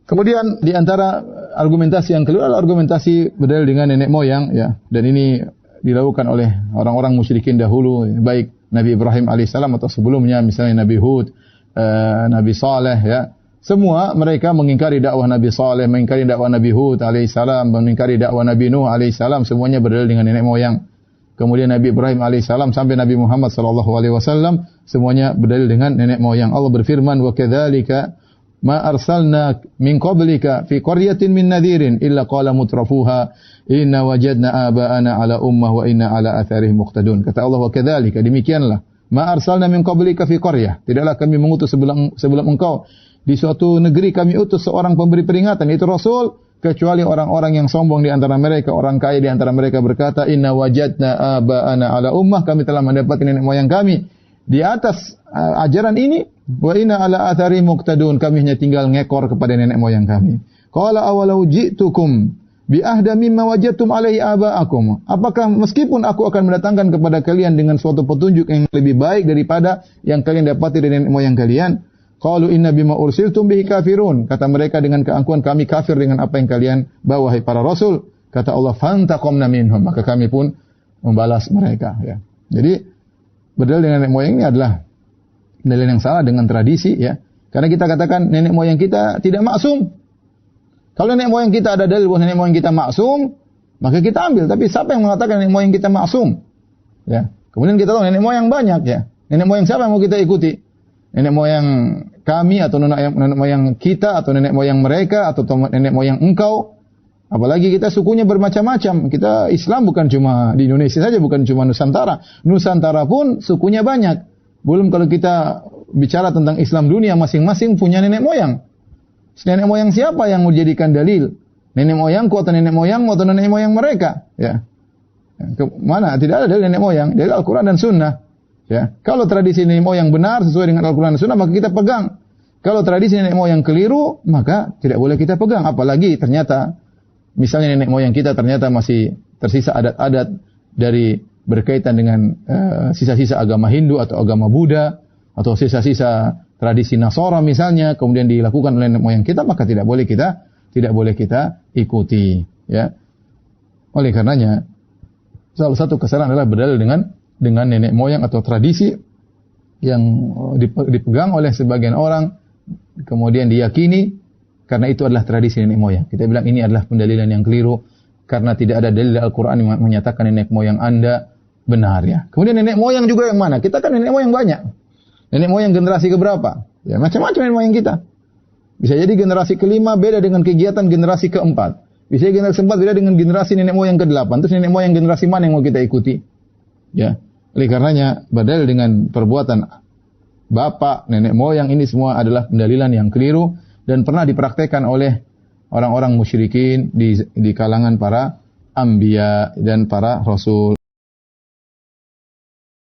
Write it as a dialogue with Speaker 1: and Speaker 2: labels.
Speaker 1: Kemudian di antara argumentasi yang kedua adalah argumentasi berdalil dengan nenek moyang, ya. Dan ini dilakukan oleh orang-orang musyrikin dahulu, baik Nabi Ibrahim alaihissalam atau sebelumnya, misalnya Nabi Hud, Nabi Saleh, ya. Semua mereka mengingkari dakwah Nabi Saleh, mengingkari dakwah Nabi Hud alaihissalam, mengingkari dakwah Nabi Nuh alaihissalam, semuanya berdalil dengan nenek moyang. Kemudian Nabi Ibrahim alaihissalam sampai Nabi Muhammad sallallahu alaihi wasallam semuanya berdalil dengan nenek moyang. Allah berfirman, "Wa kadzalika ma arsalna min qablika fi qaryatin min nadhirin illa qala mutrafuha inna wajadna aba'ana ala ummah wa inna ala atharihim muqtadun." Kata Allah, "Wa kadzalika," demikianlah, ma arsalna min qablika fi qaryah, tidaklah kami mengutus sebelum engkau di suatu negeri kami utus seorang pemberi peringatan, itu Rasul, kecuali orang-orang yang sombong di antara mereka, orang kaya di antara mereka berkata, "Inna wajadna aba'ana ala ummah," kami telah mendapati nenek moyang kami di atas ajaran ini, wa inna ala athari muqtadun, kami hanya tinggal ngekor kepada nenek moyang kami. Qala awalau ji'tukum bi ahda mimma wajadtum alaihi aba'akum, apakah meskipun aku akan mendatangkan kepada kalian dengan suatu petunjuk yang lebih baik daripada yang kalian dapati dari nenek moyang kalian? Qalu inna bima ursiltum bihi kafirun, kata mereka dengan keangkuhan, kami kafir dengan apa yang kalian bawa hai para rasul. Kata Allah, fantaqamna minhum, maka kami pun membalas mereka, ya. Jadi berdalil dengan nenek moyang ini adalah dalil yang salah dengan tradisi, ya. Karena kita katakan nenek moyang kita tidak maksum. Kalau nenek moyang kita ada dalil bahwa nenek moyang kita maksum, maka kita ambil. Tapi siapa yang mengatakan nenek moyang kita maksum? Ya. Kemudian kita tahu nenek moyang banyak, ya. Nenek moyang siapa yang mau kita ikuti? Nenek moyang kami atau nenek moyang kita atau nenek moyang mereka atau nenek moyang engkau? Apalagi kita sukunya bermacam-macam. Kita Islam bukan cuma di Indonesia saja, bukan cuma Nusantara. Nusantara pun sukunya banyak. Belum kalau kita bicara tentang Islam dunia, masing-masing punya nenek moyang. Nenek moyang siapa yang mau dijadikan dalil? Nenek moyangku atau nenek moyangmu atau nenek moyang mereka? Ya. Mana? Tidak ada dalil nenek moyang. Dalil Al-Quran dan Sunnah. Ya, kalau tradisi nenek moyang benar sesuai dengan Al-Quran dan Sunnah, maka kita pegang. Kalau tradisi nenek moyang keliru, maka tidak boleh kita pegang. Apalagi ternyata, misalnya nenek moyang kita ternyata masih tersisa adat-adat dari berkaitan dengan sisa-sisa agama Hindu atau agama Buddha, atau sisa-sisa tradisi Nasara misalnya, kemudian dilakukan oleh nenek moyang kita, maka tidak boleh kita ikuti. Ya, oleh karenanya, salah satu kesalahan adalah berdalil dengan nenek moyang atau tradisi yang dipegang oleh sebagian orang, kemudian diyakini karena itu adalah tradisi nenek moyang. Kita bilang ini adalah pendalilan yang keliru karena tidak ada dalil Al-Quran yang menyatakan nenek moyang Anda benar, ya. Kemudian nenek moyang juga yang mana? Kita kan nenek moyang banyak. Nenek moyang generasi keberapa? Ya, macam-macam nenek moyang kita. Bisa jadi generasi kelima beda dengan kegiatan generasi keempat. Bisa jadi generasi keempat beda dengan generasi nenek moyang ke-8. Terus nenek moyang generasi mana yang mau kita ikuti? Ya. Oleh karenanya, berdalil dengan perbuatan bapak, nenek moyang, ini semua adalah pendalilan yang keliru dan pernah dipraktekkan oleh orang-orang musyrikin di kalangan para anbiya dan para rasul.